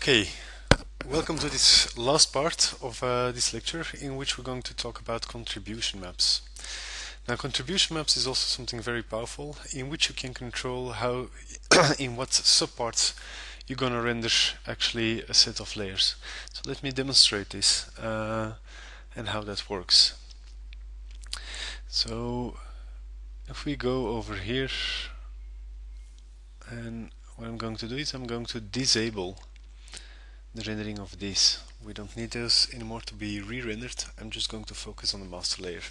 Okay, welcome to this last part of this lecture in which we're going to talk about contribution maps. Now, contribution maps is also something very powerful in which you can control how, in what subparts you're going to render actually a set of layers. So let me demonstrate this and how that works. So if we go over here, and what I'm going to do is I'm going to disable the rendering of this. We don't need those anymore to be re-rendered. I'm just going to focus on the master layer.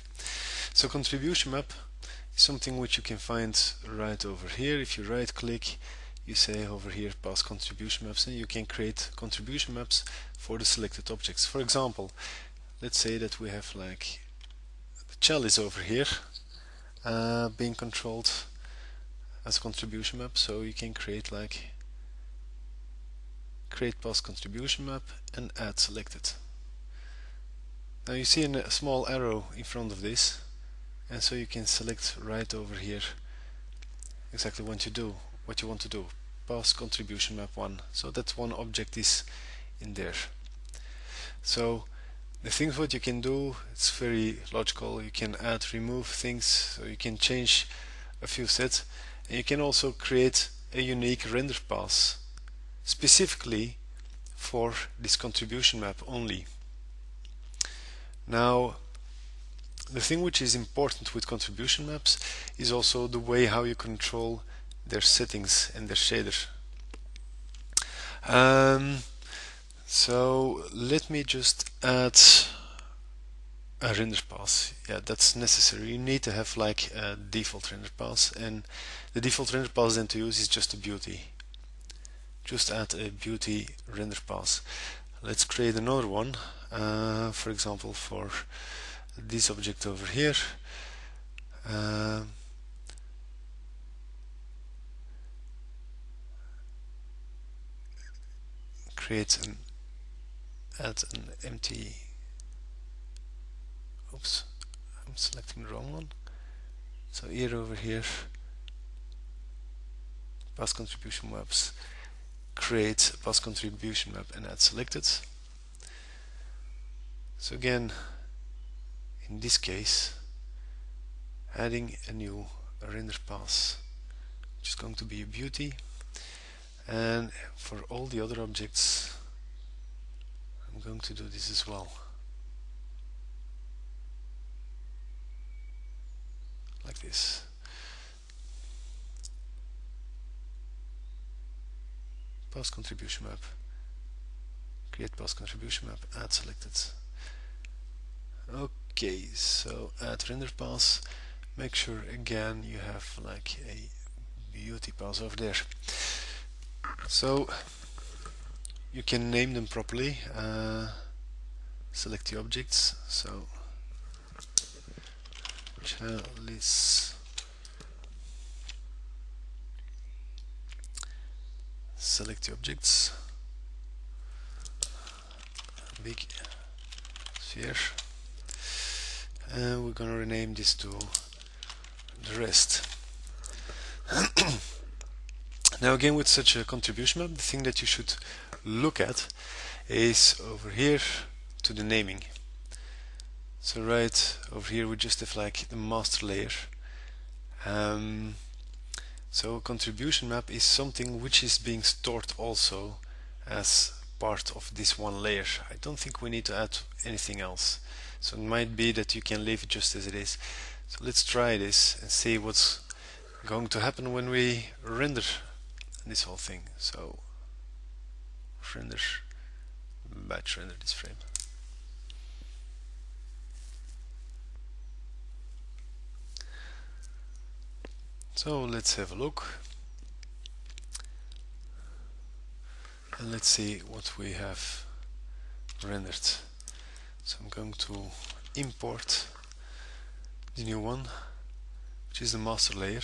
So contribution map is something which you can find right over here. If you right click, you say over here pass contribution maps, and you can create contribution maps for the selected objects. For example, let's say that we have like the chalice over here being controlled as a contribution map, so you can create like create pass contribution map and add selected. Now you see a small arrow in front of this, and so you can select right over here exactly what you want to do. Pass contribution map 1, so that one object is in there. So the things what you can do, it's very logical. You can add, remove things, so you can change a few sets, and you can also create a unique render pass specifically for this contribution map only. Now, the thing which is important with contribution maps is also the way how you control their settings and their shader. So let me just add a render pass. Yeah, that's necessary. You need to have like a default render pass, and the default render pass then to use is just a beauty. Just add a beauty render pass. Let's create another one, for example for this object over here. Add an empty, oops, I'm selecting the wrong one. So here over here, pass contribution maps, create pass contribution map and add selected. So again, in this case, adding a new render pass, which is going to be a beauty, and for all the other objects I'm going to do this as well, like this. Pass contribution map, create pass contribution map, add selected. Okay, so add render pass. Make sure again you have like a beauty pass over there. So you can name them properly. Select the objects. So chalice, select the objects, big sphere, and we're gonna rename this to the rest. Now again, with such a contribution map, the thing that you should look at is over here to the naming. So right over here we just have like the master layer. So contribution map is something which is being stored also as part of this one layer. I don't think we need to add anything else. So it might be that you can leave it just as it is. So let's try this and see what's going to happen when we render this whole thing. So render, batch render this frame. So let's have a look and let's see what we have rendered. So I'm going to import the new one, which is the master layer.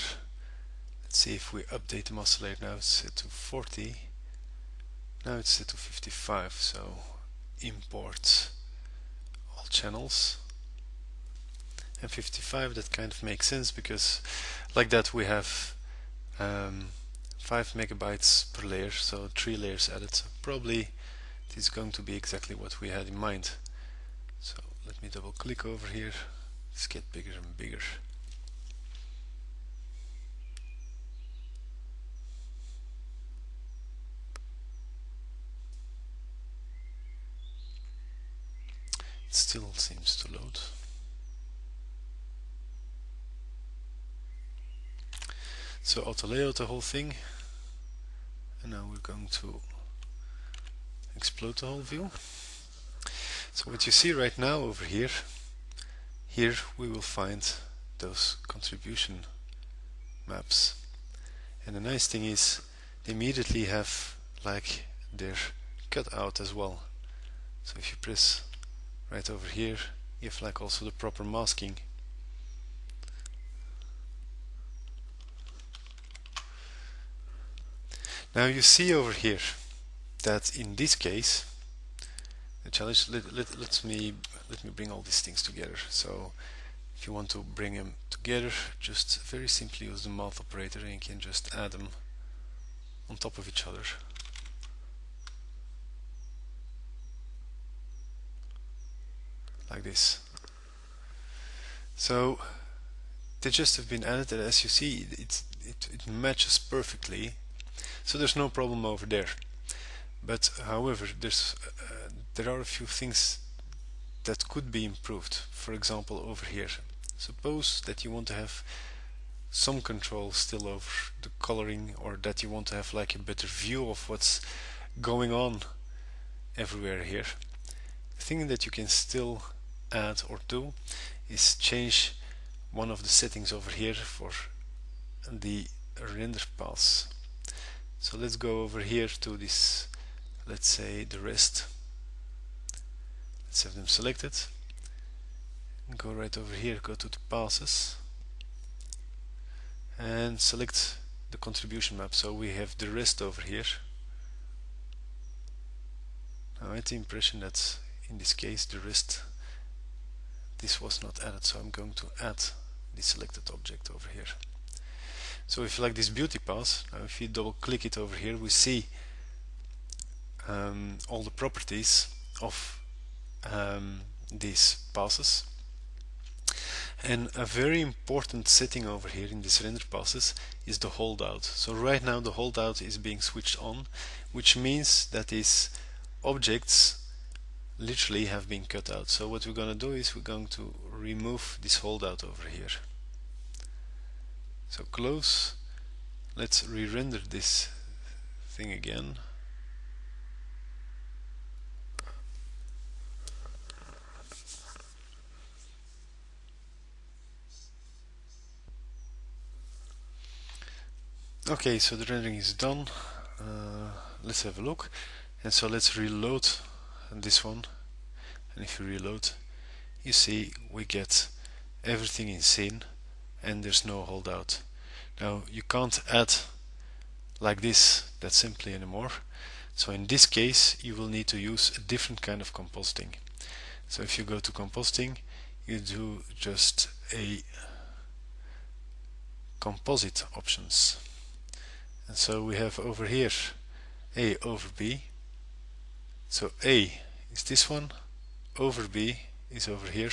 Let's see if we update the master layer. Now it's set to 40, now it's set to 55. So import all channels, and 55, that kind of makes sense because like that we have 5 megabytes per layer, so 3 layers added. So probably it is going to be exactly what we had in mind. So let me double click over here. Let's get bigger and bigger. It still seems to load. So auto layout the whole thing, and now we're going to explode the whole view. So what you see right now over here, we will find those contribution maps. And the nice thing is they immediately have like their cutout as well. So if you press right over here, you have like also the proper masking. Now you see over here that in this case the challenge, let me bring all these things together. So if you want to bring them together, just very simply use the math operator and you can just add them on top of each other. Like this. So they just have been added, and as you see it matches perfectly, so there's no problem over there. But however, there are a few things that could be improved. For example, over here, suppose that you want to have some control still over the coloring, or that you want to have like a better view of what's going on everywhere here. The thing that you can still add or do is change one of the settings over here for the render paths. So let's go over here to this, let's say the rest. Let's have them selected and go right over here, go to the passes and select the contribution map. So we have the rest over here. Now I had the impression that in this case the rest, this was not added, so I'm going to add the selected object over here. So if you like this beauty path, now if you double click it over here, we see all the properties of these passes. And a very important setting over here in this render passes is the holdout. So right now the holdout is being switched on, which means that these objects literally have been cut out. So what we're going to do is we're going to remove this holdout over here. So close, let's re-render this thing again. Okay, so the rendering is done. Let's have a look. And so let's reload this one. And if you reload, you see we get everything in scene and there's no holdout. Now you can't add like this that simply anymore. So in this case you will need to use a different kind of compositing. So if you go to compositing, you do just a composite options. And so we have over here A over B. So A is this one, over B is over here,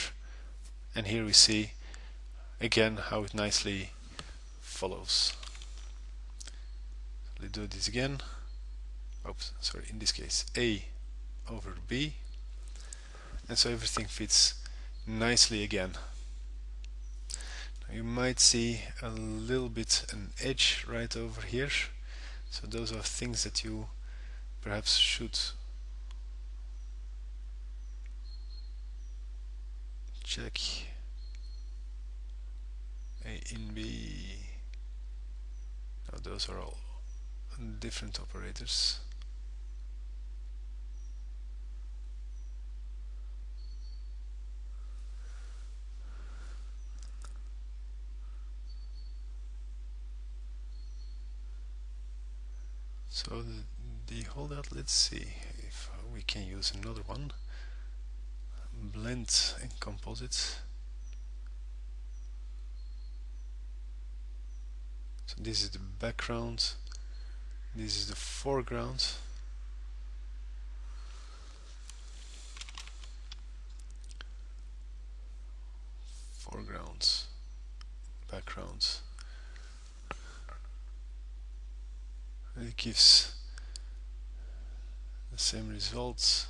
and here we see again how it nicely follows. Let's do this again. Oops, sorry, in this case A over B, and so everything fits nicely again. Now you might see a little bit an edge right over here, so those are things that you perhaps should check. A in B. Now those are all different operators. So the holdout, let's see if we can use another one. Blend and composite. So this is the background, This is the foreground. Foregrounds, backgrounds. And it gives the same results.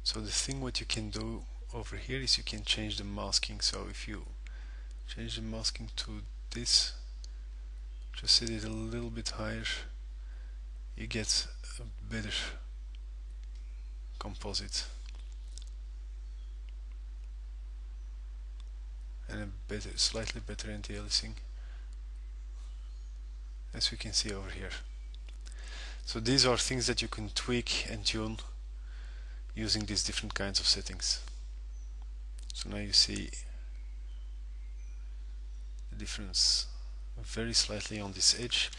So the thing what you can do over here is you can change the masking. So if you change the masking to this, just set it a little bit higher, you get a better composite and a better, slightly better anti-aliasing, as we can see over here. So these are things that you can tweak and tune using these different kinds of settings. So now you see the difference very slightly on this edge.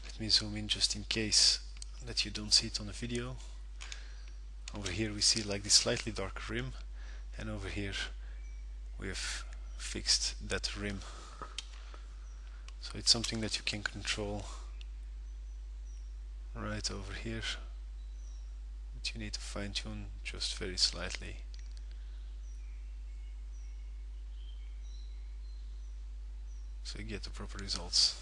Let me zoom in just in case that you don't see it on the video. Over here we see like this slightly darker rim, and over here we have fixed that rim. So it's something that you can control right over here, but you need to fine tune just very slightly. So you get the proper results.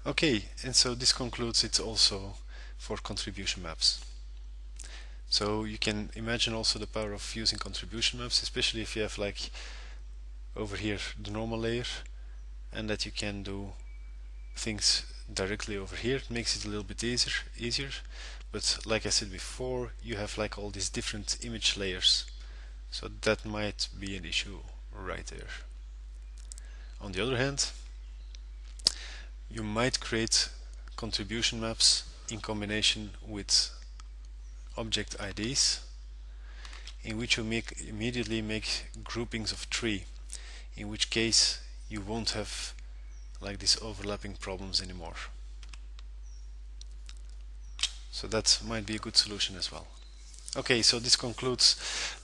Okay, and so this concludes it also for contribution maps. So you can imagine also the power of using contribution maps, especially if you have like over here the normal layer, and that you can do things directly over here. It makes it a little bit easier, but like I said before, you have like all these different image layers, so that might be an issue right there. On the other hand, you might create contribution maps in combination with object IDs, in which you immediately make groupings of 3, in which case you won't have like these overlapping problems anymore. So that might be a good solution as well. Okay, so this concludes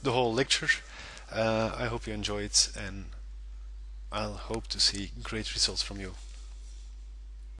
the whole lecture. I hope you enjoy it, and I'll hope to see great results from you.